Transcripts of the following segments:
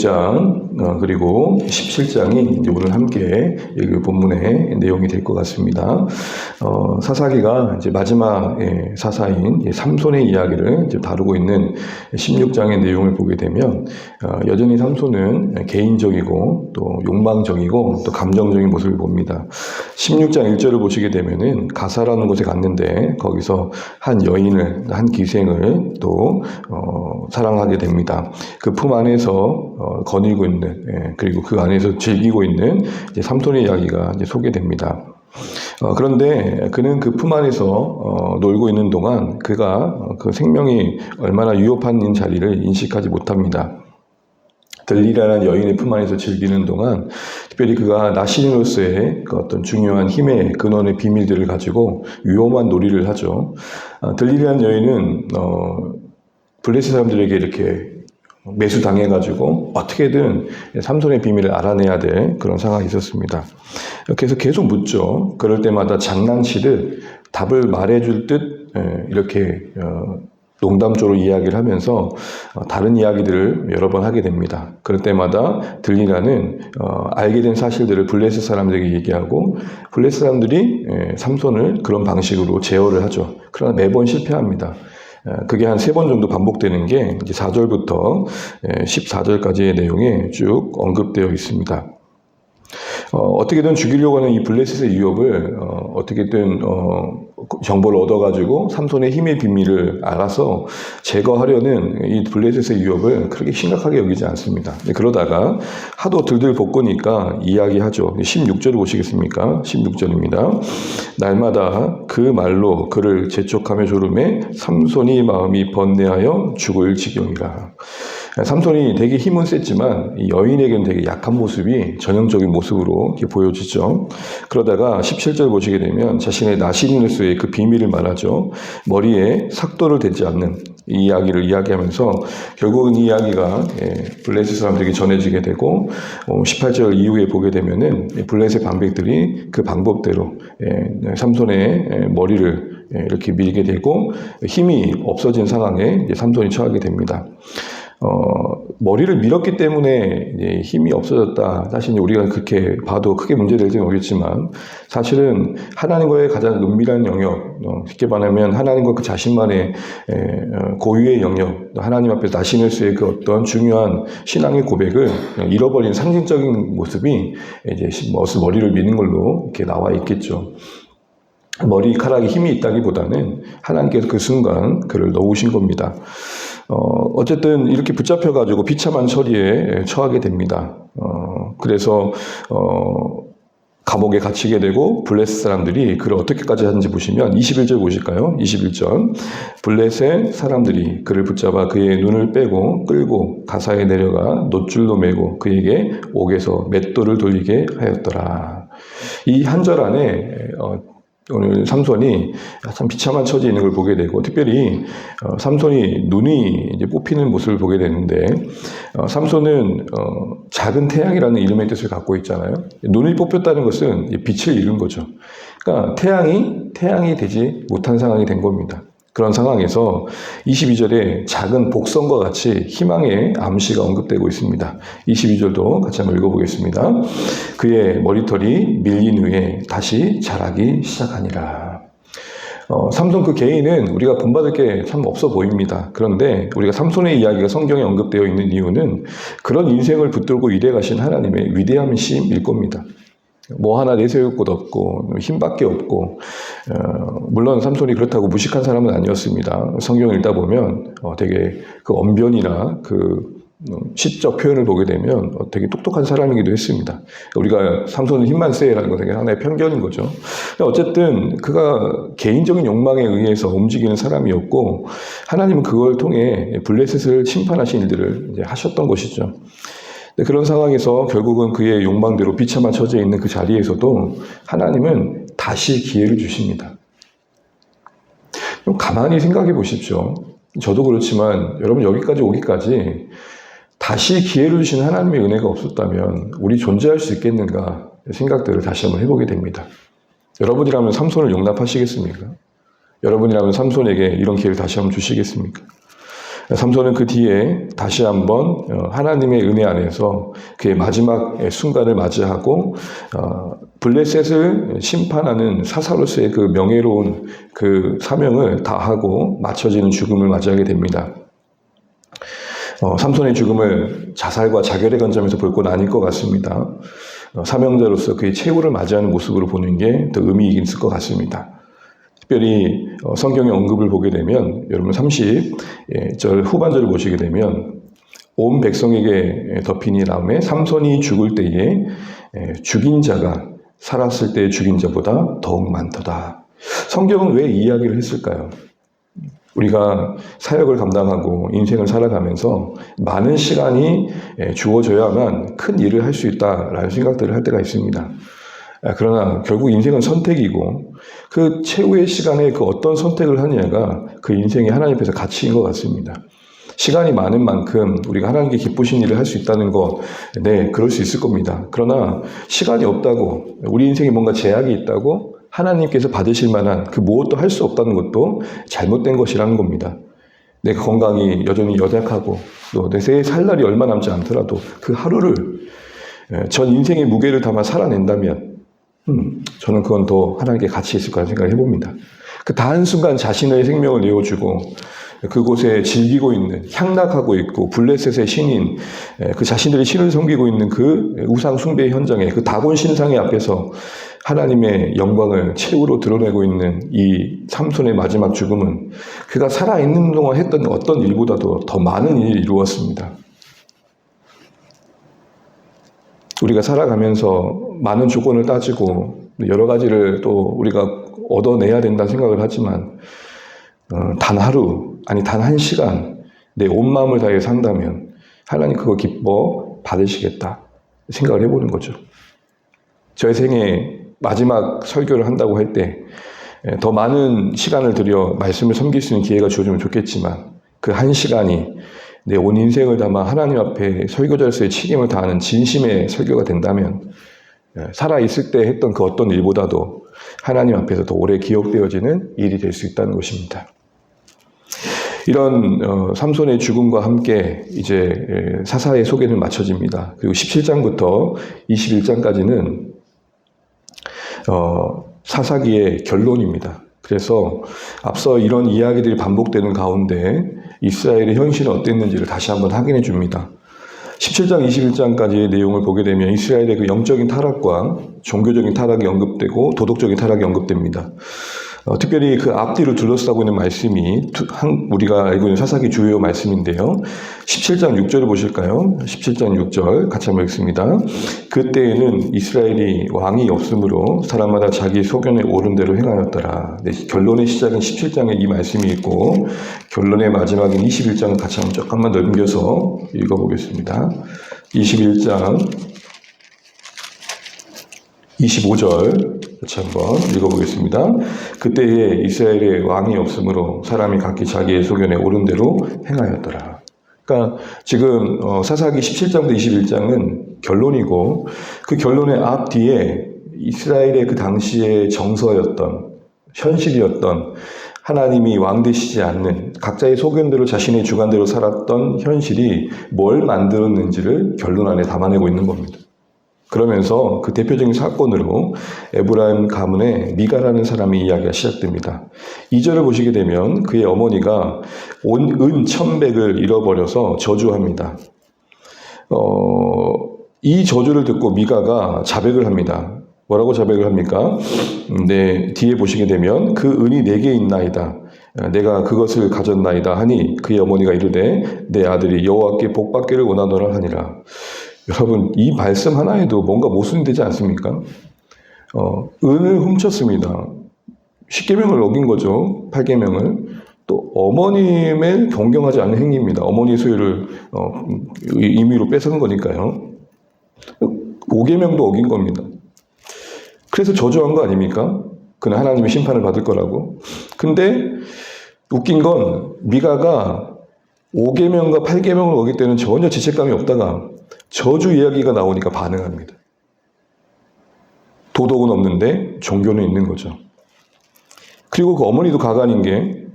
16장 그리고 17장이 오늘 함께 이 본문의 내용이 될 것 같습니다. 사사기가 이제 마지막 사사인 삼손의 이야기를 이제 다루고 있는 16장의 내용을 보게 되면 여전히 삼손은 개인적이고 또 욕망적이고 또 감정적인 모습을 봅니다. 16장 1절을 보시게 되면은 가사라는 곳에 갔는데 거기서 한 여인을, 한 기생을 또 사랑하게 됩니다. 그 품 안에서 거닐고 있는, 그리고 그 안에서 즐기고 있는 이제 삼손의 이야기가 이제 소개됩니다. 그런데 그는 그 품 안에서 놀고 있는 동안 그가 그 생명이 얼마나 위협한 자리를 인식하지 못합니다. 들리라는 여인의 품 안에서 즐기는 동안 특별히 그가 나시린으로서의 그 어떤 중요한 힘의 근원의 비밀들을 가지고 위험한 놀이를 하죠. 들리라는 여인은 블레셋 사람들에게 이렇게 매수당해가지고 어떻게든 삼손의 비밀을 알아내야 될 그런 상황이 있었습니다. 그래서 계속 묻죠. 그럴 때마다 장난치듯 답을 말해줄 듯 이렇게 농담조로 이야기를 하면서 다른 이야기들을 여러 번 하게 됩니다. 그럴 때마다 들리라는 알게 된 사실들을 블레셋 사람들에게 얘기하고 블레셋 사람들이 삼손을 그런 방식으로 제어를 하죠. 그러나 매번 실패합니다. 그게 한 3번 정도 반복되는 게 이제 4절부터 14절까지의 내용에 쭉 언급되어 있습니다. 어떻게든 죽이려고 하는 이 블레셋의 위협을 어떻게든 정보를 얻어가지고 삼손의 힘의 비밀을 알아서 제거하려는 이 블레셋의 위협을 그렇게 심각하게 여기지 않습니다. 그러다가 하도 들들 볶으니까 이야기하죠. 16절을 보시겠습니까? 16절입니다. 날마다 그 말로 그를 재촉하며 조르매 삼손이 마음이 번뇌하여 죽을 지경이라. 삼손이 되게 힘은 셌지만 이 여인에게는 되게 약한 모습이 전형적인 모습으로 이렇게 보여지죠. 그러다가 17절 보시게 되면 자신의 나시린으로서의 그 비밀을 말하죠. 머리에 삭도를 대지 않는 이 이야기를 이야기하면서 결국은 이 이야기가 블레셋 사람들에게 전해지게 되고 18절 이후에 보게 되면은 블레셋 방백들이 그 방법대로 삼손의 머리를 이렇게 밀게 되고 힘이 없어진 상황에 삼손이 처하게 됩니다. 머리를 밀었기 때문에 이제 힘이 없어졌다. 사실 우리가 그렇게 봐도 크게 문제될지는 모르겠지만 사실은 하나님과의 가장 은밀한 영역, 쉽게 말하면 하나님과 그 자신만의 고유의 영역, 하나님 앞에서 나시는수의 그 어떤 중요한 신앙의 고백을 잃어버린 상징적인 모습이 이제 머리를 미는 걸로 이렇게 나와 있겠죠. 머리카락에 힘이 있다기보다는 하나님께서 그 순간 그를 넣으신 겁니다. 어쨌든 이렇게 붙잡혀가지고 비참한 처리에 처하게 됩니다. 그래서 감옥에 갇히게 되고 블레셋 사람들이 그를 어떻게까지 하는지 보시면 21절 보실까요? 21절 블레셋 사람들이 그를 붙잡아 그의 눈을 빼고 끌고 가사에 내려가 놋줄로 매고 그에게 옥에서 맷돌을 돌리게 하였더라. 이 한 절 안에 오늘 삼손이 참 비참한 처지에 있는 걸 보게 되고 특별히 삼손이 눈이 이제 뽑히는 모습을 보게 되는데 삼손은 작은 태양이라는 이름의 뜻을 갖고 있잖아요. 눈이 뽑혔다는 것은 빛을 잃은 거죠. 그러니까 태양이 되지 못한 상황이 된 겁니다. 그런 상황에서 22절에 작은 복성과 같이 희망의 암시가 언급되고 있습니다. 22절도 같이 한번 읽어보겠습니다. 그의 머리털이 밀린 후에 다시 자라기 시작하니라. 삼손 그 개인은 우리가 본받을 게 참 없어 보입니다. 그런데 우리가 삼손의 이야기가 성경에 언급되어 있는 이유는 그런 인생을 붙들고 일해 가신 하나님의 위대함이심일 겁니다. 뭐 하나 내세울 곳 없고 힘밖에 없고 물론 삼손이 그렇다고 무식한 사람은 아니었습니다. 성경을 읽다 보면 되게 그 언변이나 그 시적 표현을 보게 되면 되게 똑똑한 사람이기도 했습니다. 우리가 삼손은 힘만 세라는 것은 하나의 편견인 거죠. 어쨌든 그가 개인적인 욕망에 의해서 움직이는 사람이었고 하나님은 그걸 통해 블레셋을 심판하신 일들을 이제 하셨던 것이죠. 그런 상황에서 결국은 그의 욕망대로 비참한 처지에 있는 그 자리에서도 하나님은 다시 기회를 주십니다. 좀 가만히 생각해 보십시오. 저도 그렇지만 여러분 여기까지 오기까지 다시 기회를 주신 하나님의 은혜가 없었다면 우리 존재할 수 있겠는가 생각들을 다시 한번 해보게 됩니다. 여러분이라면 삼손을 용납하시겠습니까? 여러분이라면 삼손에게 이런 기회를 다시 한번 주시겠습니까? 삼손은 그 뒤에 다시 한번 하나님의 은혜 안에서 그의 마지막 순간을 맞이하고 블레셋을 심판하는 사사로서의 그 명예로운 그 사명을 다하고 맞춰지는 죽음을 맞이하게 됩니다. 삼손의 죽음을 자살과 자결의 관점에서 볼 건 아닐 것 같습니다. 사명자로서 그의 최후를 맞이하는 모습으로 보는 게 더 의미 있을 것 같습니다. 특별히 성경의 언급을 보게 되면 여러분 30절 후반절을 보시게 되면 온 백성에게 덮인 이 다음에 삼손이 죽을 때에 죽인 자가 살았을 때의 죽인 자보다 더욱 많도다. 성경은 왜 이 이야기를 했을까요? 우리가 사역을 감당하고 인생을 살아가면서 많은 시간이 주어져야만 큰 일을 할 수 있다라는 생각들을 할 때가 있습니다. 그러나 결국 인생은 선택이고 그 최후의 시간에 그 어떤 선택을 하느냐가 그 인생의 하나님 앞에서 가치인 것 같습니다. 시간이 많은 만큼 우리가 하나님께 기쁘신 일을 할 수 있다는 것, 네, 그럴 수 있을 겁니다. 그러나 시간이 없다고, 우리 인생에 뭔가 제약이 있다고 하나님께서 받으실 만한 그 무엇도 할 수 없다는 것도 잘못된 것이라는 겁니다. 내 건강이 여전히 연약하고 또 내 새해 살 날이 얼마 남지 않더라도 그 하루를 전 인생의 무게를 담아 살아낸다면 저는 그건 더 하나님께 가치 있을 거라는 생각을 해봅니다. 그 한순간 자신의 생명을 내어주고 그곳에 즐기고 있는, 향락하고 있고 블레셋의 신인, 그 자신들의 신을 섬기고 있는 그 우상 숭배 현장에 그 다곤 신상의 앞에서 하나님의 영광을 최후로 드러내고 있는 이 삼손의 마지막 죽음은 그가 살아있는 동안 했던 어떤 일보다도 더 많은 일을 이루었습니다. 우리가 살아가면서 많은 조건을 따지고 여러 가지를 또 우리가 얻어내야 된다는 생각을 하지만 단 하루, 아니 단 한 시간 내 온 마음을 다해 산다면 하나님 그거 기뻐 받으시겠다 생각을 해보는 거죠. 저의 생에 마지막 설교를 한다고 할 때 더 많은 시간을 들여 말씀을 섬길 수 있는 기회가 주어지면 좋겠지만 그 한 시간이 내 온 인생을 담아 하나님 앞에 설교자로서의 책임을 다하는 진심의 설교가 된다면 살아있을 때 했던 그 어떤 일보다도 하나님 앞에서 더 오래 기억되어지는 일이 될 수 있다는 것입니다. 이런 삼손의 죽음과 함께 이제 사사의 소개는 마쳐집니다. 그리고 17장부터 21장까지는 사사기의 결론입니다. 그래서 앞서 이런 이야기들이 반복되는 가운데 이스라엘의 현실은 어땠는지를 다시 한번 확인해 줍니다. 17장, 21장까지의 내용을 보게 되면 이스라엘의 그 영적인 타락과 종교적인 타락이 언급되고 도덕적인 타락이 언급됩니다. 특별히 그 앞뒤를 둘러싸고 있는 말씀이 우리가 알고 있는 사사기 주요 말씀인데요. 17장 6절을 보실까요? 17장 6절 같이 한번 읽습니다. 그때에는 이스라엘이 왕이 없으므로 사람마다 자기 소견에 옳은 대로 행하였더라. 네, 결론의 시작은 17장에 이 말씀이 있고 결론의 마지막인 21장을 같이 한번 조금만 넘겨서 읽어보겠습니다. 21장 25절 같이 한번 읽어보겠습니다. 그때에 이스라엘의 왕이 없으므로 사람이 각기 자기의 소견에 옳은 대로 행하였더라. 그러니까 지금 사사기 17장부터 21장은 결론이고 그 결론의 앞뒤에 이스라엘의 그 당시의 정서였던 현실이었던 하나님이 왕 되시지 않는 각자의 소견대로 자신의 주관대로 살았던 현실이 뭘 만들었는지를 결론 안에 담아내고 있는 겁니다. 그러면서 그 대표적인 사건으로 에브라임 가문의 미가라는 사람의 이야기가 시작됩니다. 2절을 보시게 되면 그의 어머니가 온 은 1,100을 잃어버려서 저주합니다. 이 저주를 듣고 미가가 자백을 합니다. 뭐라고 자백을 합니까? 네, 뒤에 보시게 되면 그 은이 내게 있나이다. 내가 그것을 가졌나이다 하니 그의 어머니가 이르되 내 아들이 여호와께 복받기를 원하노라 하니라. 여러분, 이 말씀 하나에도 뭔가 모순되지 않습니까? 은을 훔쳤습니다. 10계명을 어긴 거죠. 8계명을. 또 어머님을 경경하지 않는 행위입니다. 어머니의 소유를 임의로 뺏은 거니까요. 5계명도 어긴 겁니다. 그래서 저주한 거 아닙니까? 그는 하나님의 심판을 받을 거라고. 근데 웃긴 건 미가가 5계명과 8계명을 어길 때는 전혀 죄책감이 없다가 저주 이야기가 나오니까 반응합니다. 도덕은 없는데 종교는 있는 거죠. 그리고 그 어머니도 가관인 게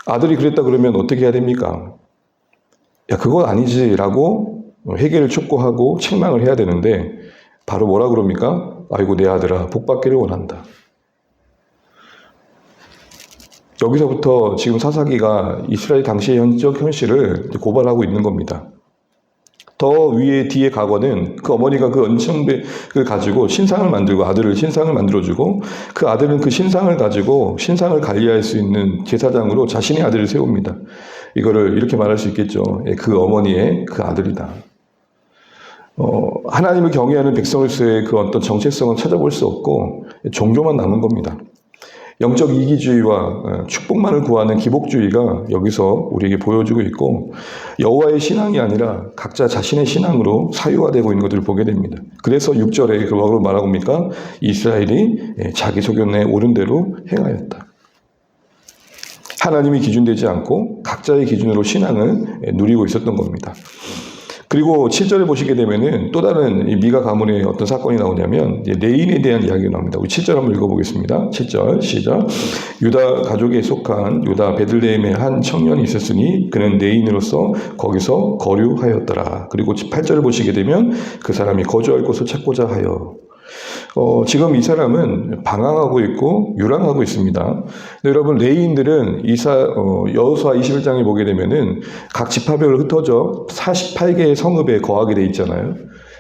아들이 그랬다 그러면 어떻게 해야 됩니까? 야, 그건 아니지라고 회개를 촉구하고 책망을 해야 되는데 바로 뭐라 그럽니까? 아이고 내 아들아 복 받기를 원한다. 여기서부터 지금 사사기가 이스라엘 당시의 현적 현실을 고발하고 있는 겁니다. 더 위에 뒤에 가거는 그 어머니가 그 은총백을 가지고 신상을 만들고 아들을 신상을 만들어주고 그 아들은 그 신상을 가지고 신상을 관리할 수 있는 제사장으로 자신의 아들을 세웁니다. 이거를 이렇게 말할 수 있겠죠. 그 어머니의 그 아들이다. 하나님을 경외하는 백성으로서의 그 어떤 정체성은 찾아볼 수 없고 종교만 남은 겁니다. 영적 이기주의와 축복만을 구하는 기복주의가 여기서 우리에게 보여주고 있고 여호와의 신앙이 아니라 각자 자신의 신앙으로 사유화되고 있는 것들을 보게 됩니다. 그래서 6절에 그걸 말하고 옵니까? 이스라엘이 자기 소견에 옳은 대로 행하였다. 하나님이 기준되지 않고 각자의 기준으로 신앙을 누리고 있었던 겁니다. 그리고 7절에 보시게 되면은 또 다른 미가 가문의 어떤 사건이 나오냐면 레인에 대한 이야기가 나옵니다. 우리 7절 한번 읽어보겠습니다. 7절 시작. 유다 가족에 속한 유다 베들레헴의 한 청년이 있었으니 그는 레인으로서 거기서 거류하였더라. 그리고 8절을 보시게 되면 그 사람이 거주할 곳을 찾고자 하여 지금 이 사람은 방황하고 있고 유랑하고 있습니다. 여러분 레인들은 여호수아 21장에 보게 되면은 각 지파별로 흩어져 48개의 성읍에 거하게 돼 있잖아요.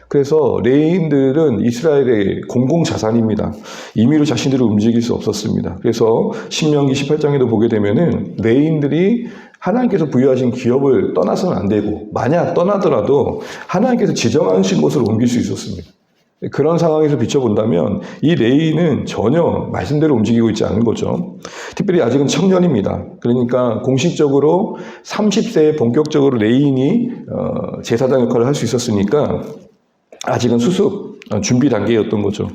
그래서 레인들은 이스라엘의 공공 자산입니다. 임의로 자신들을 움직일 수 없었습니다. 그래서 신명기 18장에도 보게 되면은 레인들이 하나님께서 부여하신 기업을 떠나서는 안 되고 만약 떠나더라도 하나님께서 지정하신 곳으로 옮길 수 있었습니다. 그런 상황에서 비춰본다면 이 레이는 전혀 말씀대로 움직이고 있지 않은 거죠. 특별히 아직은 청년입니다. 그러니까 공식적으로 30세에 본격적으로 레인이 제사장 역할을 할 수 있었으니까 아직은 수습 준비 단계였던 거죠.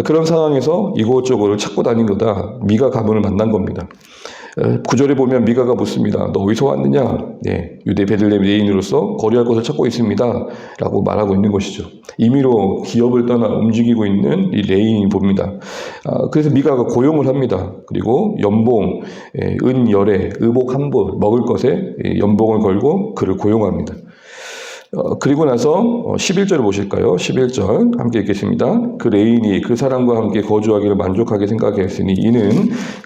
그런 상황에서 이곳저곳을 찾고 다닌 거다. 미가 가문을 만난 겁니다. 9절에 보면 미가가 묻습니다. 너 어디서 왔느냐? 네, 유대 베들레헴 레인으로서 거류할 곳을 찾고 있습니다. 라고 말하고 있는 것이죠. 임의로 기업을 떠나 움직이고 있는 이 레인이 봅니다. 그래서 미가가 고용을 합니다. 그리고 연봉, 은 열에, 의복 한 벌, 먹을 것에 연봉을 걸고 그를 고용합니다. 그리고 나서 11절을 보실까요? 11절 함께 읽겠습니다. 그 레인이 그 사람과 함께 거주하기를 만족하게 생각했으니 이는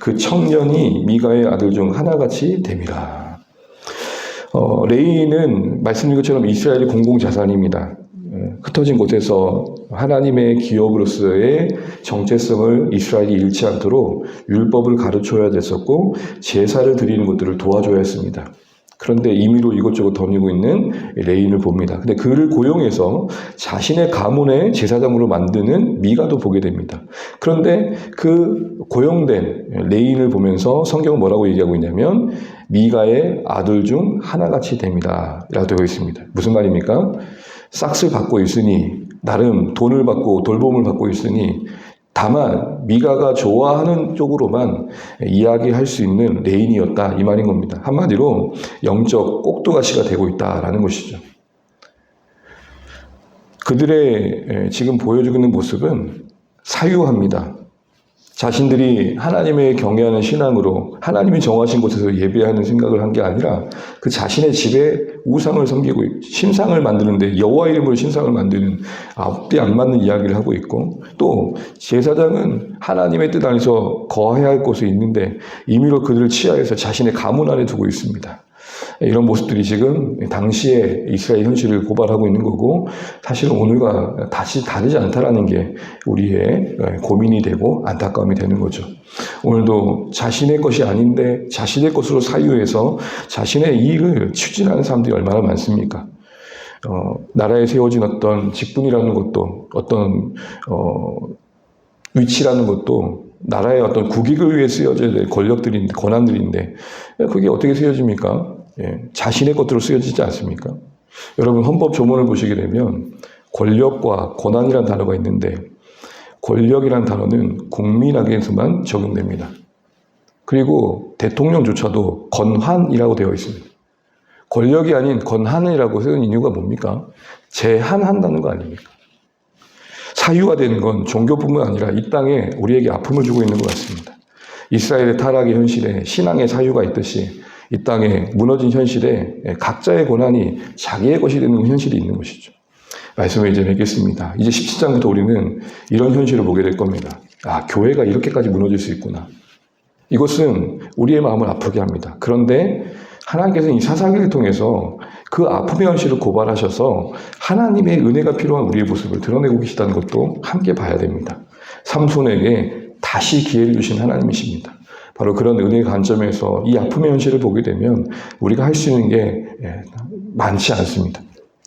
그 청년이 미가의 아들 중 하나같이 됨이라. 레인은 말씀드린 것처럼 이스라엘의 공공자산입니다. 흩어진 곳에서 하나님의 기업으로서의 정체성을 이스라엘이 잃지 않도록 율법을 가르쳐야 됐었고 제사를 드리는 것들을 도와줘야 했습니다. 그런데 임의로 이것저것 덤이고 있는 레인을 봅니다. 근데 그를 고용해서 자신의 가문의 제사장으로 만드는 미가도 보게 됩니다. 그런데 그 고용된 레인을 보면서 성경은 뭐라고 얘기하고 있냐면 미가의 아들 중 하나같이 됩니다. 라고 되어 있습니다. 무슨 말입니까? 싹을 받고 있으니 나름 돈을 받고 돌봄을 받고 있으니 다만 미가가 좋아하는 쪽으로만 이야기할 수 있는 레인이었다 이 말인 겁니다. 한마디로 영적 꼭두가시가 되고 있다라는 것이죠. 그들의 지금 보여주고 있는 모습은 사유합니다. 자신들이 하나님의 경외하는 신앙으로 하나님이 정하신 곳에서 예배하는 생각을 한 게 아니라 그 자신의 집에 우상을 섬기고 신상을 만드는데 여호와 이름으로 신상을 만드는 앞뒤 안 맞는 이야기를 하고 있고 또 제사장은 하나님의 뜻 안에서 거해야 할 곳에 있는데 임의로 그들을 치하해서 자신의 가문 안에 두고 있습니다. 이런 모습들이 지금 당시의 이스라엘 현실을 고발하고 있는 거고 사실은 오늘과 다르지 않다라는 게 우리의 고민이 되고 안타까움이 되는 거죠. 오늘도 자신의 것이 아닌데 자신의 것으로 사유해서 자신의 이익을 추진하는 사람들이 얼마나 많습니까? 나라에 세워진 어떤 직분이라는 것도 어떤 위치라는 것도 나라의 어떤 국익을 위해 쓰여져야 될 권력들인데 권한들인데 그게 어떻게 쓰여집니까? 자신의 것으로 쓰여지지 않습니까? 여러분 헌법 조문을 보시게 되면 권력과 권한이라는 단어가 있는데 권력이라는 단어는 국민에게서만 적용됩니다. 그리고 대통령조차도 권한이라고 되어 있습니다. 권력이 아닌 권한이라고 쓰는 이유가 뭡니까? 제한한다는 거 아닙니까? 사유가 되는 건 종교뿐만 아니라 이 땅에 우리에게 아픔을 주고 있는 것 같습니다. 이스라엘의 타락의 현실에 신앙의 사유가 있듯이 이 땅에 무너진 현실에 각자의 고난이 자기의 것이 되는 현실이 있는 것이죠. 말씀을 이제 맺겠습니다. 이제 17장부터 우리는 이런 현실을 보게 될 겁니다. 아, 교회가 이렇게까지 무너질 수 있구나. 이것은 우리의 마음을 아프게 합니다. 그런데 하나님께서는 이 사사기를 통해서 그 아픔의 현실을 고발하셔서 하나님의 은혜가 필요한 우리의 모습을 드러내고 계시다는 것도 함께 봐야 됩니다. 삼손에게 다시 기회를 주신 하나님이십니다. 바로 그런 은혜의 관점에서 이 아픔의 현실을 보게 되면 우리가 할 수 있는 게 많지 않습니다.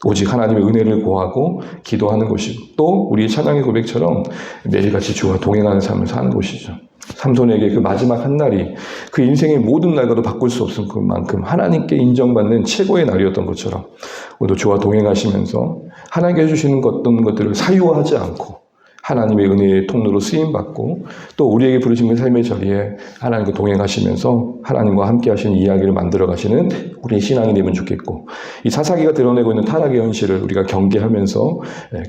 오직 하나님의 은혜를 구하고 기도하는 것이고 또 우리의 찬양의 고백처럼 매일같이 주와 동행하는 삶을 사는 것이죠. 삼손에게 그 마지막 한 날이 그 인생의 모든 날과도 바꿀 수 없을 만큼 하나님께 인정받는 최고의 날이었던 것처럼 오늘도 주와 동행하시면서 하나님께 해주시는 어떤 것들을 사유화하지 않고 하나님의 은혜의 통로로 쓰임받고 또 우리에게 부르신 그 삶의 자리에 하나님과 동행하시면서 하나님과 함께 하시는 이야기를 만들어 가시는 우리의 신앙이 되면 좋겠고 이 사사기가 드러내고 있는 타락의 현실을 우리가 경계하면서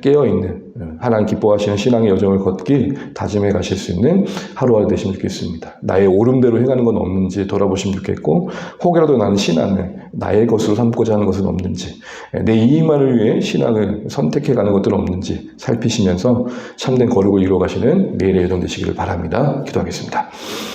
깨어있는 하나님 기뻐하시는 신앙의 여정을 걷길 다짐해 가실 수 있는 하루가 되시면 좋겠습니다. 나의 옳음대로 행하는 건 없는지 돌아보시면 좋겠고 혹이라도 나는 신앙을 나의 것으로 삼고자 하는 것은 없는지 내 이익만을 위해 신앙을 선택해가는 것들은 없는지 살피시면서 참된 거룩을 이루어가시는 매일의 여정 되시기를 바랍니다. 기도하겠습니다.